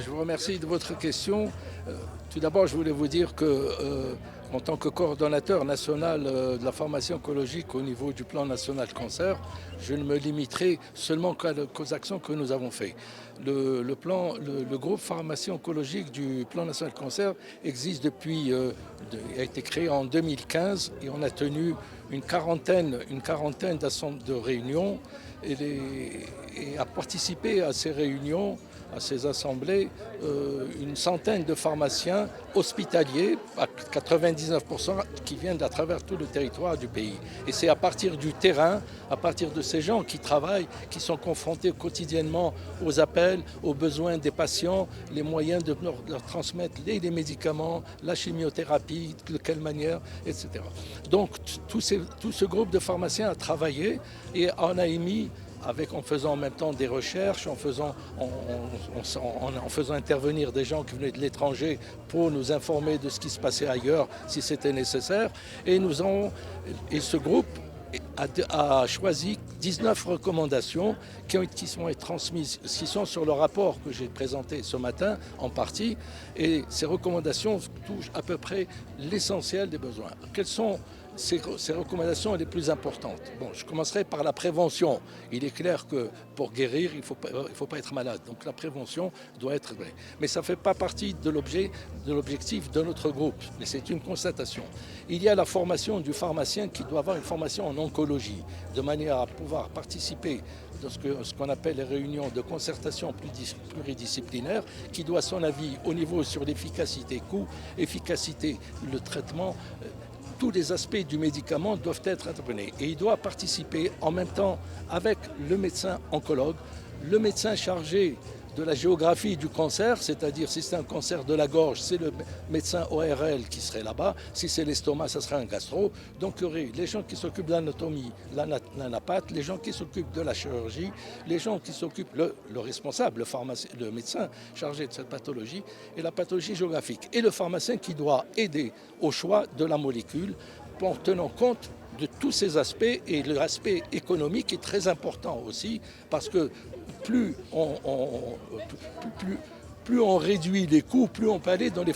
Je vous remercie de votre question. Tout d'abord, je voulais vous dire que, en tant que coordonnateur national de la formation écologique au niveau du plan national cancer, je ne me limiterai seulement qu'aux actions que nous avons faites. Le groupe formation écologique du plan national cancer existe depuis, a été créé en 2015 et on a tenu une quarantaine de réunions et a participé à ces réunions, à ces assemblées, une centaine de pharmaciens hospitaliers, à 99%, qui viennent à travers tout le territoire du pays. Et c'est à partir du terrain, à partir de ces gens qui travaillent, qui sont confrontés quotidiennement aux appels, aux besoins des patients, les moyens de leur transmettre les médicaments, la chimiothérapie, de quelle manière, etc. Donc tout ce groupe de pharmaciens a travaillé et on a émis en faisant en même temps des recherches, en faisant intervenir des gens qui venaient de l'étranger pour nous informer de ce qui se passait ailleurs si c'était nécessaire. Et ce groupe a choisi 19 recommandations qui sont transmises, qui sont sur le rapport que j'ai présenté ce matin en partie. Et ces recommandations touchent à peu près l'essentiel des besoins. Quelles sont ces recommandations les plus importantes? Bon, je commencerai par la prévention. Il est clair que pour guérir, il faut pas être malade. Donc la prévention doit être vraie. Mais ça ne fait pas partie de l'objectif de notre groupe. Mais c'est une constatation. Il y a la formation du pharmacien qui doit avoir une formation en oncologie, de manière à pouvoir participer dans ce qu'on appelle les réunions de concertation pluridisciplinaire, qui doit son avis au niveau sur l'efficacité, coût, efficacité, le traitement. Tous les aspects du médicament doivent être intervenus et il doit participer en même temps avec le médecin oncologue, le médecin chargé de la géographie du cancer, c'est-à-dire si c'est un cancer de la gorge, c'est le médecin ORL qui serait là-bas, si c'est l'estomac, ça serait un gastro. Donc il y aurait les gens qui s'occupent de l'anatomie, l'anapathe, les gens qui s'occupent de la chirurgie, les gens qui s'occupent, le responsable, le pharmacien, le médecin chargé de cette pathologie et la pathologie géographique. Et le pharmacien qui doit aider au choix de la molécule en tenant compte de tous ces aspects, et l'aspect économique est très important aussi parce que plus on réduit les coûts, plus on peut aller dans les